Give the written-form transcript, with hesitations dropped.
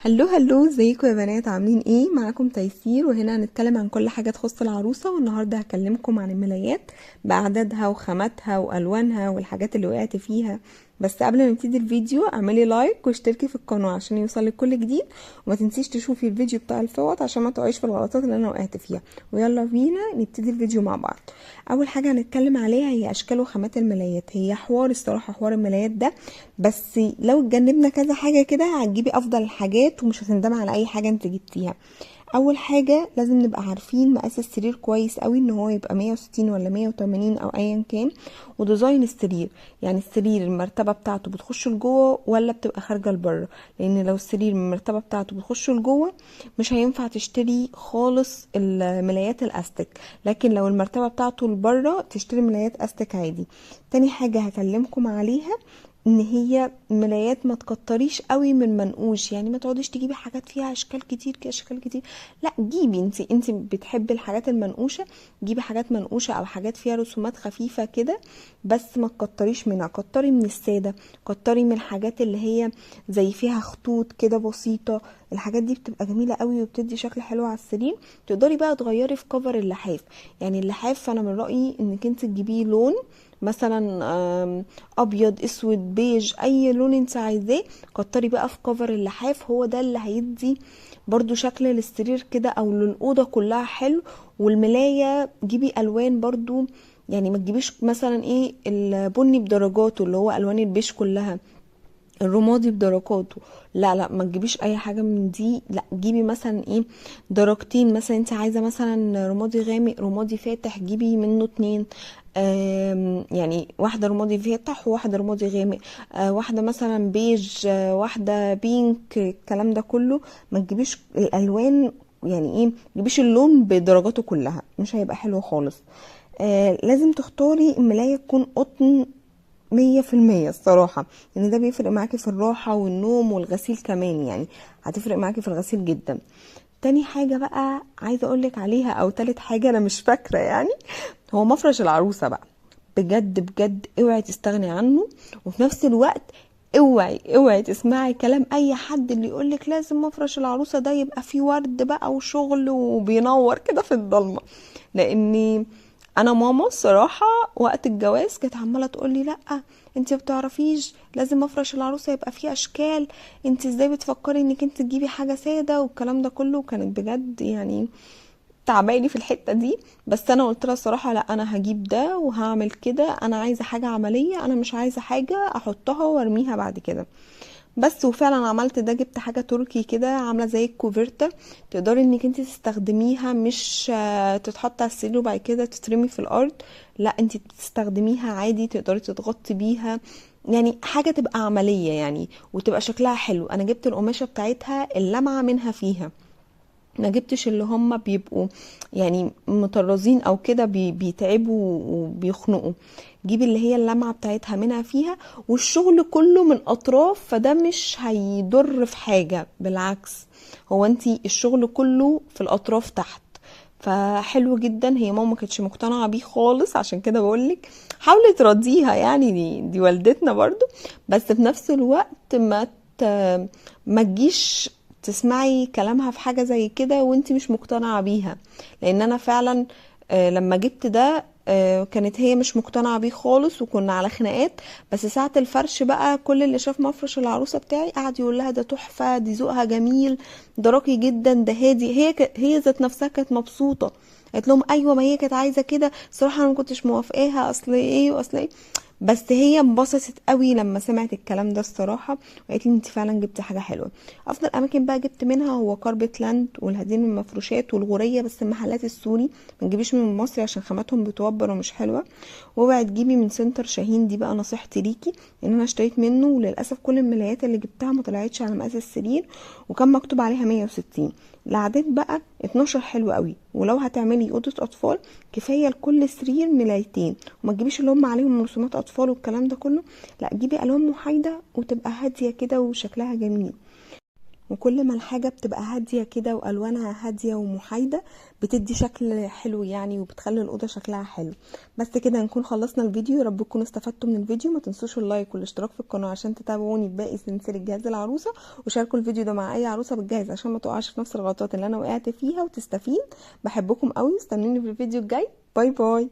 هلو هلو، ازيكم يا بنات؟ عاملين ايه؟ معاكم تيسير، وهنا هنتكلم عن كل حاجة تخص العروسة. والنهاردة هكلمكم عن الملايات بعددها وخاماتها والوانها والحاجات اللي وقعت فيها. بس قبل ما نبتدي الفيديو اعملي لايك واشتركي في القناة عشان يوصلك كل جديد، وما تنسيش تشوفي الفيديو بتاع الفوط عشان ما تقعيش في الغلطات اللي انا وقعت فيها. ويلا بينا نبتدي الفيديو مع بعض. اول حاجة هنتكلم عليها هي اشكال وخامات الملايات. هي حوار الصراحة، حوار الملايات ده، بس لو اتجنبنا كذا حاجة كده هتجيبي افضل الحاجات ومش هتندمي على اي حاجة انت جبتيها. اول حاجة لازم نبقى عارفين مقاس السرير كويس قوي، ان هو يبقى 160 ولا 180 او ايا كان، وديزاين السرير. يعني السرير المرتبة بتاعته بتخش لجوه ولا بتبقى خارجة لبره، لان لو السرير من المرتبة بتاعته بتخش لجوه مش هينفع تشتري خالص الملايات الاستك، لكن لو المرتبة بتاعته لبره تشتري ملايات استك عادي. تاني حاجة هكلمكم عليها ان هي ملايات ما تكتريش قوي من منقوش، يعني ما تقعديش تجيبي حاجات فيها اشكال كتير اشكال كتير. لا، جيبي انت بتحبي الحاجات المنقوشه، جيبي حاجات منقوشه او حاجات فيها رسومات خفيفه كده، بس ما تكتريش منها. كتري من الساده، كتري من الحاجات اللي هي زي فيها خطوط كده بسيطه. الحاجات دي بتبقى جميله قوي وبتدي شكل حلو على السرير. تقدري بقى تغيري في كفر اللحاف. يعني اللحاف انا من رايي انك انت تجيبيه لون مثلا ابيض، اسود، بيج، اي لون انت عايزاه. كتري بقى في كفر اللحاف، هو ده اللي هيدي برضو شكل للسرير كده او للاوضه كلها حلو. والملايه جيبي الوان برضو، يعني ما تجيبيش مثلا ايه البني بدرجاته اللي هو الوان البيج كلها، الرمادي بدرجاته. لا لا، ما تجيبيش اي حاجه من دي. لا، جيبي مثلا ايه درجتين. مثلا انت عايزه مثلا رمادي غامق رمادي فاتح، جيبي منه اتنين. يعني واحده رمادي فاتح وواحده رمادي غامق. واحده مثلا بيج، واحده بينك، الكلام ده كله. ما تجيبيش الالوان، يعني ايه، تجيبيش اللون بدرجاته كلها، مش هيبقى حلو خالص. لازم تختاري الملاية تكون قطن 100% الصراحة، لان ده بيفرق معاكي في الراحة والنوم والغسيل كمان، يعني هتفرق معاكي في الغسيل جدا. تاني حاجة بقى عايزة اقولك عليها، او تالت حاجة انا مش فاكرة يعني، هو مفرش العروسة بقى. بجد بجد اوعي تستغني عنه. وفي نفس الوقت اوعي تسمعي كلام اي حد اللي يقولك لازم مفرش العروسة ده يبقى فيه ورد بقى وشغل وبينور كده في الضلمة. لاني انا ماما الصراحة وقت الجواز كانت عمالة تقولي لا، انت بتعرفيش لازم مفرش العروسة يبقى فيه اشكال، انت ازاي بتفكري انك انت تجيبي حاجة سادة والكلام ده كله. كانت بجد يعني تعباني في الحتة دي. بس انا قلت لها الصراحة لا، انا هجيب ده وهعمل كده، انا عايزة حاجة عملية، انا مش عايزة حاجة احطها وارميها بعد كده. بس وفعلا عملت ده، جبت حاجة تركي كده عاملة زي الكوفرتة، تقدري انك انت تستخدميها، مش تتحط على السرير وبعد كده تترمي في الارض. لا، انت تستخدميها عادي، تقدري تتغطي بيها، يعني حاجة تبقى عملية يعني وتبقى شكلها حلو. انا جبت القماشة بتاعتها اللمعة منها فيها، ما جبتش اللي هم بيبقوا يعني مطرزين او كده بيتعبوا وبيخنقوا. جيبي اللي هي اللمعة بتاعتها منها فيها، والشغل كله من اطراف، فده مش هيضر في حاجة، بالعكس. هو انتي الشغل كله في الاطراف تحت، فحلو جدا. هي ماما ما كانتش مقتنعه بيه خالص، عشان كده بقولك حاولي ترضيها، يعني دي والدتنا برضو. بس في نفس الوقت ما تجيش تسمعي كلامها في حاجة زي كده وانتي مش مقتنعة بيها. لان انا فعلا لما جبت ده كانت هي مش مقتنعة بيه خالص وكنا على خناقات. بس ساعة الفرش بقى كل اللي شاف مفرش العروسة بتاعي قعد يقول لها ده تحفة، دي ذوقها جميل، ده راقي جدا، ده هادي. هي ذات نفسها كانت مبسوطة. قالت لهم ايوه، ما هي كانت عايزة كده، الصراحة انا ما كنتش موافقاها، اصل ايه واصل ايه. بس هي انبسطت قوي لما سمعت الكلام ده الصراحة، وقالت لي انت فعلا جبتي حاجة حلوة. افضل اماكن بقى جبت منها هو كاربت لاند والهدين من المفروشات والغورية، بس المحلات السوري، ما تجيبيش من المصري عشان خاماتهم بتوبر ومش حلوة. واوعي تجيبي من سنتر شاهين، دي بقى نصيحتي ليكي، ان انا اشتريت منه وللاسف كل الملايات اللي جبتها ما طلعتش على مقاس السرير، وكان مكتوب عليها 160. العدد بقى 12 حلو قوي، ولو هتعملي اوضه اطفال كفايه لكل سرير ملايتين، وما تجيبيش اللي هم عليهم رسومات اطفال والكلام ده كله. لا، جيبي الوان محايده وتبقى هاديه كده وشكلها جميل. وكل ما الحاجة بتبقى هادية كده والوانها هادية ومحايدة بتدي شكل حلو يعني، وبتخلي الأوضة شكلها حلو. بس كده نكون خلصنا الفيديو. يا رب تكونوا استفدتوا من الفيديو. ما تنسوش اللايك والاشتراك في القناة عشان تتابعوني بباقي سلسلة جهاز العروسة، وشاركوا الفيديو ده مع اي عروسة بتجهز عشان ما تقعش في نفس الغلطات اللي انا وقعت فيها وتستفيد. بحبكم قوي، استنوني في الفيديو الجاي. باي باي.